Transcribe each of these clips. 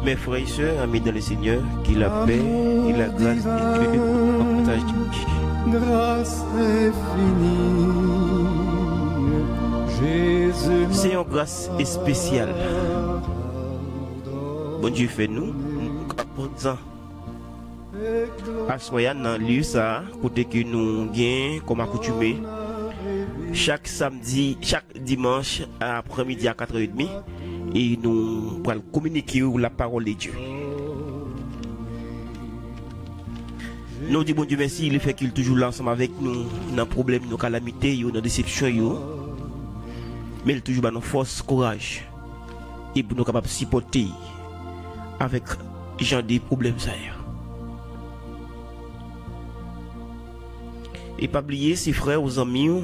Mes frères et sœurs, amis dans le Seigneur, que la paix et la grâce de Dieu nous partagent tous. Grâce infinie, Jésus. C'est une grâce spéciale. Bon Dieu fait nous, présent. À soya dans lieu ça, côté que nous gagnons comme accoutumé. Chaque samedi, chaque dimanche après-midi à 4h30, et nous allons communiquer la parole de Dieu. Nous disons bon Dieu merci, il fait qu'il est toujours là ensemble avec nous dans les problèmes, nos calamités, dans les déceptions. Mais il est toujours dans nos forces, courage. Et pour nous capables de supporter avec gens des problèmes. Ça. Et pas oublier ses frères, aux amis,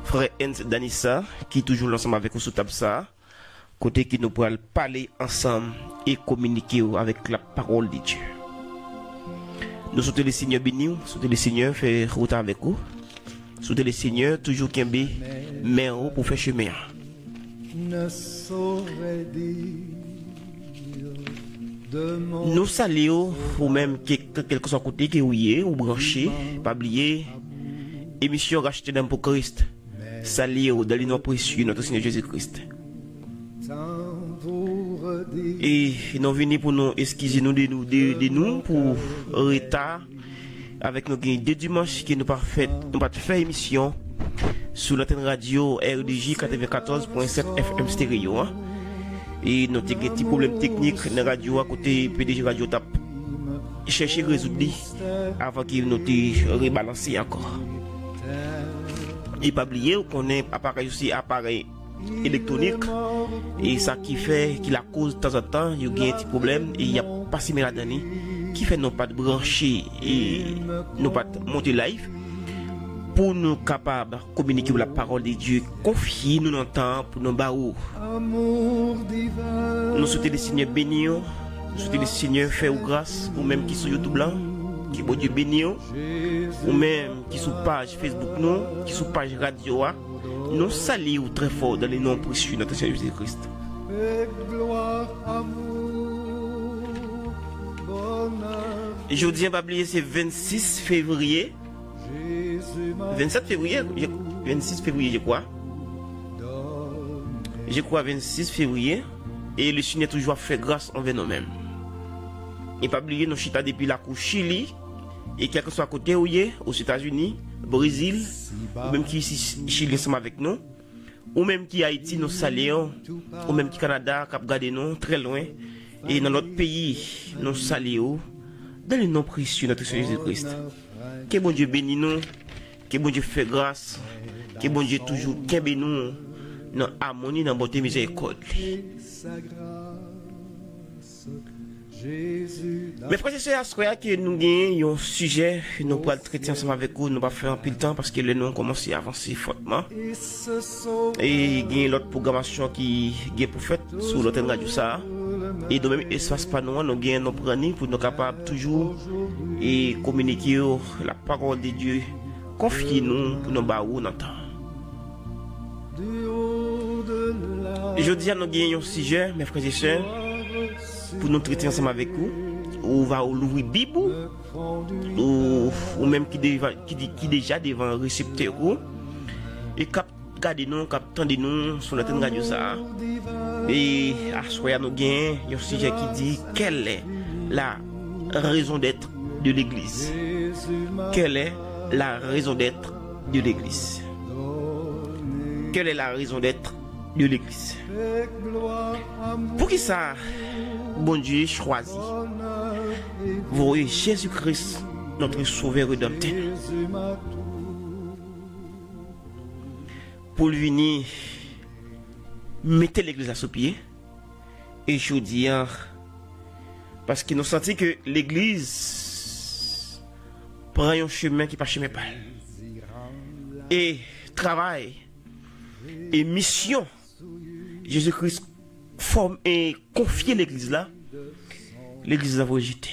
frère Enz Danissa, qui est toujours ensemble avec nous sous table ça, côté qui nous pourrons parler ensemble et communiquer avec la parole de Dieu. Nous souhaitons le Seigneur béni, souhaitons le Seigneur faire route avec vous, souhaitons le Seigneur toujours qu'il y ait mais pour faire chemin. Ne saurais dire Nous saluons ou même quel que soit côté que vous êtes ou branché, pas oublier émission rachetée d'un pour Christ. Saluons dans les noms précieux notre Seigneur Jésus-Christ. Et nous venons pour nous excuser nous de nous pour retard avec nos deux dimanches qui nous pas fait émission sur notre radio RDJ 94.7 FM stéréo. Et nous avons des petits problèmes techniques dans la radio à côté PDG Radio Tap. Chercher à résoudre avant qu'il nous rebalancer encore. Et pas oublier qu'on est appareil aussi appareil électronique et ça qui fait qui la cause de temps en temps il y a un petit problème et il y a pas si mal qui fait non pas de brancher et non pas de monter live pour nous capables de communiquer la parole de Dieu, confier nous dans le temps pour nous barreaux. Nous souhaitons le Seigneur bénir, nous souhaitons le Seigneur faire grâce, ou même qui sont YouTube blanc, qui bon Dieu bénir, ou même qui sont page Facebook nous, qui sont page radio, nous saluons très fort dans les noms précieux de notre Seigneur Jésus-Christ. Jeudi, on va oublier c'est 26 février. 27 février, 26 février, je crois. Je crois 26 février. Et le Seigneur toujours fait grâce envers nous-mêmes. Et pas oublier nos chita depuis la cour Chili. Et quel que soit côté où il est, aux États-Unis, Brésil, ou même qui ici Chili ensemble avec nous, ou même qui Haïti, nous saluons, ou même qui Canada, Cap Gardé nous, très loin. Et dans notre pays, nous saluons, dans le nom précieux de notre Seigneur Jésus-Christ. Que bon Dieu bénisse nous, que bon Dieu fait grâce, que bon Dieu toujours bénisse nous dans harmonie, dans bonté, miséricorde. Mais frères et sœurs, que nous avons un sujet, nous pourrons traiter ensemble avec vous, nous pas faire un peu de temps parce que le nom commence à avancer fortement. Et il y a l'autre programmation qui est pour faire sur l'autre radio ça. Et de même espace pas nous avons nos prendre pour nous capables toujours et communiquer la parole de Dieu. Confiez-nous pour nous barreaux dans le temps. Je dis à nous gagner un sujet, mes frères et sœurs, pour nous traiter ensemble avec vous. On va ouvrir Bible ou même qui déjà devant un récepteur et regardez nous, tendez nous sur notre radio ça. Et à soir nous gagnons un sujet qui dit quelle est la raison d'être de l'Église. Quelle est la raison d'être de l'Église? Quelle est la raison d'être de l'Église? Pour qui ça, bon Dieu choisit vous voyez Jésus-Christ, notre sauveur rédempteur, pour venir mettre l'Église à ses pieds. Et je dis, parce que nous sentons que l'Église prend un chemin qui n'est pas chemin pas. Et travail et mission, Jésus-Christ forme et confie l'Église là. L'Église va rejeter.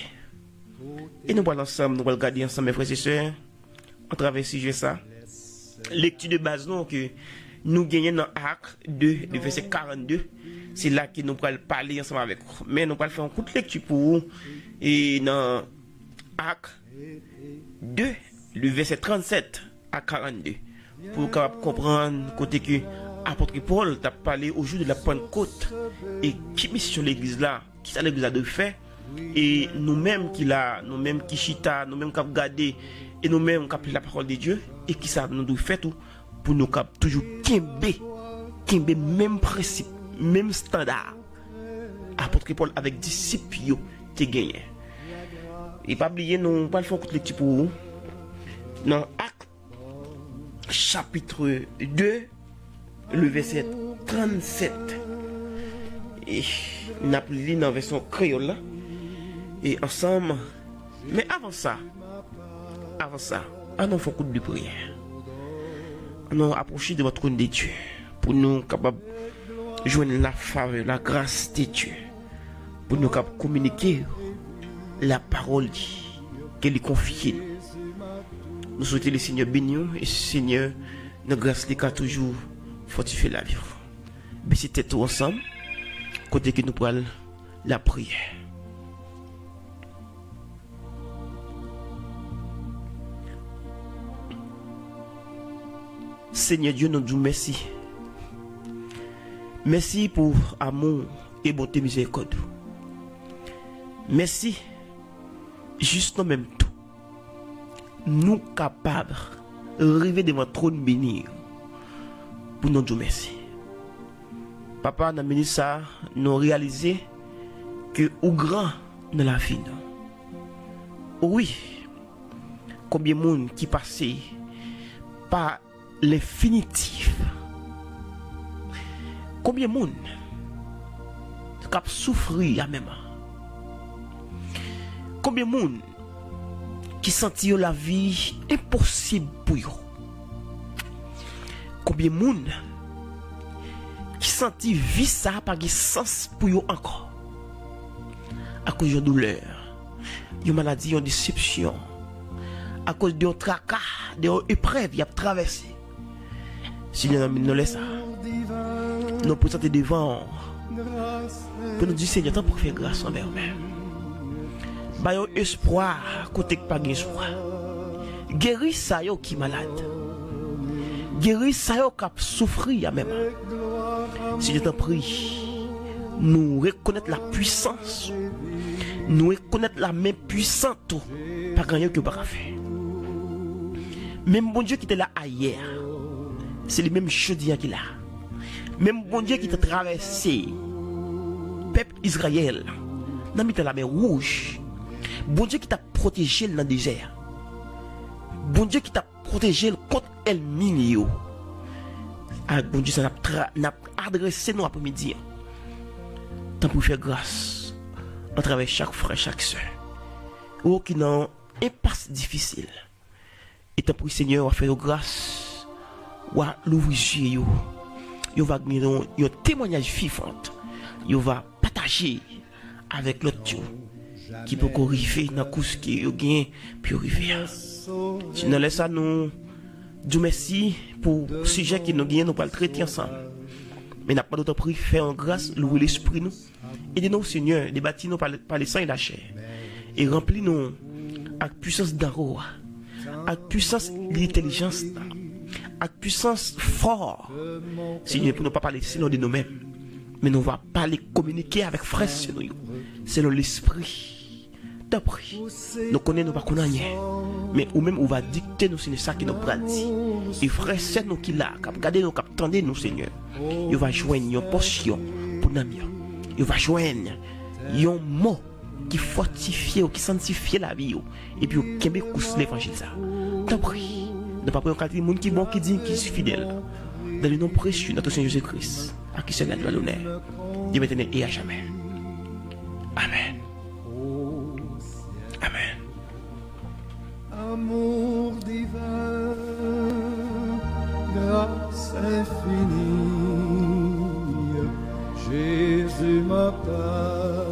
Et nous allons ensemble, nous allons regarder ensemble, mes frères et sœurs, à travers ce sujet ça. Lecture de base, non, que nous gagnons dans Actes 2, le verset 42. C'est là que nous pourrons parler ensemble avec vous. Mais nous pourrons faire un coup de lecture pour vous. Et dans Actes 2, le verset 37 à 42. Pour comprendre côté que apôtre Paul t'a parlé au jour de la Pentecôte. Et qui mission l'église là, qui ça l'église a de faire. Et nous-mêmes qui là, nous-mêmes qui chita, nous-mêmes qui avons gardé, et nous-mêmes qui avons la parole de Dieu, et qui ça nous doit faire tout pour nous toujours kimbe même principe, même standard. Apôtre Paul avec disciples qui gagnent. Et pas oublier, nous pas le faire lecture pour vous. Dans Actes chapitre 2, le verset 37. Et nous avons lu dans la version créole là. Et ensemble, mais avant ça, on fait un coup de prière. On approche de votre trône de Dieu pour nous capables de joindre la faveur, la grâce de Dieu, pour nous capables de communiquer la parole qu'elle est confiée. Nous souhaitons le Seigneur bénir et Seigneur, notre grâce les cas toujours fortifier la vie. Mais c'était tout ensemble, côté que nous prenons la prière. Seigneur Dieu, nous disons merci. Merci pour amour et bonté miséricorde. Merci, juste en même temps, nous capables de arriver devant votre trône béni pour nous dire merci. Papa, dans le ça, nous réalisons que au grand dans la vie. Oui, combien de monde qui passait par l'infinitif. Combien de monde qui a souffert à même. Combien de monde qui sentit la vie impossible pour eux. Combien de monde qui sentit vie ça pas de sens pour eux encore. À cause de douleur, de maladie, de déception, à cause de tracas, de épreuves qu'il a traversé. Seigneur, nous laisse ça. Nous présenter devant pour nous dire Seigneur, tant pour faire grâce envers nous-mêmes. Bayo espoir côté pas espoir. Guéris ça yo qui malade. Guéris ça yo qui souffrir même. Seigneur, t'en prie. Nous reconnaître la puissance. Nous reconnaître la main puissante pas grand que pas faire. Même bon Dieu qui était là hier, c'est le même chose qu'il a. Même bon Dieu qui t'a traversé, peuple Israël, dans la mer rouge. Bon Dieu qui t'a protégé dans le désert. Bon Dieu qui t'a protégé contre l'ennemi. Ah, bon Dieu, ça n'a adressé nous après-midi. Tant pour faire grâce à travers chaque frère, chaque soeur. Ou qui n'ont un passe difficile. Et tant pour Seigneur, on va faire grâce. Ou à l'ouvrir. On va gagner un témoignage vivant. On va partager avec l'autre qui peut arriver dans la course qui est gain puis arriver. Si nous laissons nous dire merci pour le sujet qui nous gagne, nous pas le traiter ensemble. Mais n'a pas d'autre prix faire en grâce, louer l'esprit nous. Aidez-nous Seigneur, débattre nous par le sang et la chair. Et remplis nous avec puissance d'arroi, avec puissance d'intelligence, avec puissance fort. Seigneur, pour ne pas parler selon de nous-mêmes, mais nous va parler, communiquer avec frères selon l'esprit. D'après, nous connaissons pas qu'on a rien, mais ou même on va dicter nous c'est ça qui nous pratique. Et frères, c'est nous qui là, cap garder nous, cap tendre nous Seigneur. Il va joindre une portion pour nous. Il va joindre un mot qui fortifie ou qui sanctifie la vie et puis qui me cousse l'évangile ça. D'après, ne pas prendre quelqu'un monde qui bon qui dit qui est fidèle. Dans le nom précieux de notre Seigneur Jésus-Christ, à qui c'est la gloire l'honneur, Dieu maintenant et à jamais. Amen. Amen. Amour divin, grâce infinie, Jésus m'a pardonné.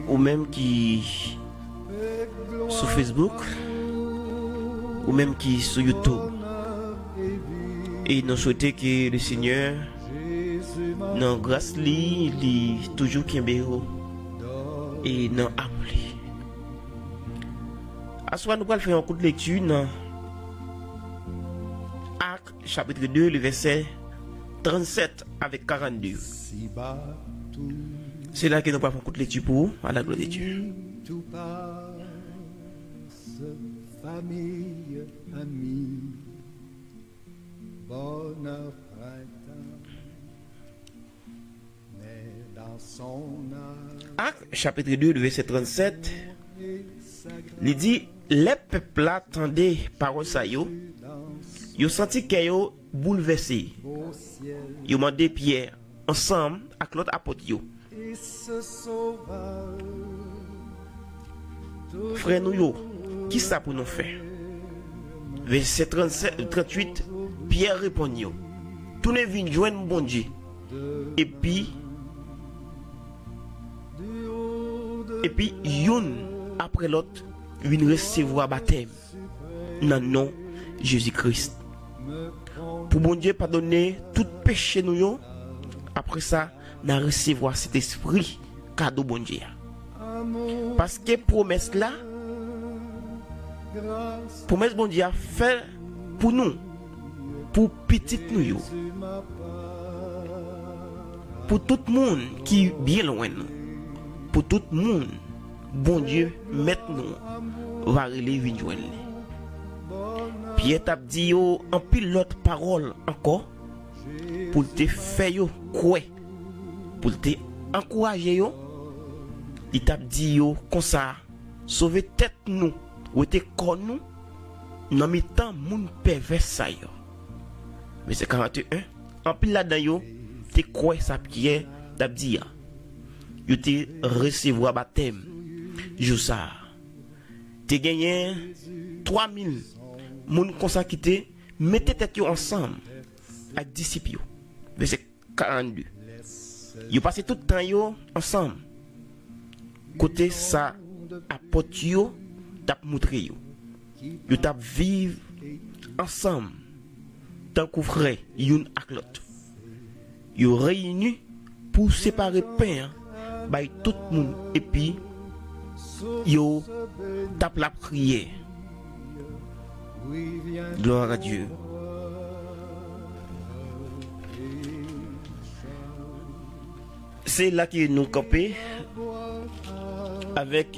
Ou même qui sur Facebook, ou même qui sur YouTube. Et nous souhaitons que le Seigneur, dans grâce li toujours Kimbero et dans Amouli. À soi, nous allons faire un coup de lecture dans Actes chapitre 2, le verset 37 avec 42. C'est là que nous allons faire un coup de lecture pour vous, à la gloire de Dieu. Tout passe, famille, amis, bonheur, printemps, mais dans son âme, Actes chapitre 2, le verset 37, il dit, les peuples attendaient parole ça yo senti que yo bouleversé. au ciel, Yo mandé Pierre ensemble avec l'autre apôtre yo. et ce sauvage, Frère nous yo, qui ça pour nous faire? Verset 38, Pierre répond yo. Tout ne vient joindre bon Dieu. Et puis yon après l'autre vient recevoir baptême dans le nom de Jésus-Christ. Pour bon Dieu pardonner tout péché nous yo. Après ça, nous recevoir cet esprit cadeau bon Dieu. Parce que promesse là, promesse bon Dieu a fait pour nous, pour petit nous yo, pour tout le monde qui est bien loin nous, pour tout le monde, bon Dieu maintenant va relever vinn joindre. Pierre t'a dit yo en pile l'autre parole encore pour te faire yo quoi, pour te encourager yo. Il t'a dit yo comme ça sauver tête nous ou te corps nous dans mi temps moun pervers ça yo. Mais c'est 41 en pile là-dedans yo te quoi ça Pierre t'a dit ya. Yo te recevoir baptême jour ça. Te gagné 3000 moun comme ça qui te mettez tête yo ensemble avec disciples yo. Verset 42. Yo passé tout le temps yo ensemble. Côté ça apôtre yo t'a montré yo. Yo t'a vivre ensemble tant que frère yon ak l'autre. Yo réunis pour séparer pain by tout le monde et puis yo t'a la prière. Gloire à Dieu. C'est là que nous campons avec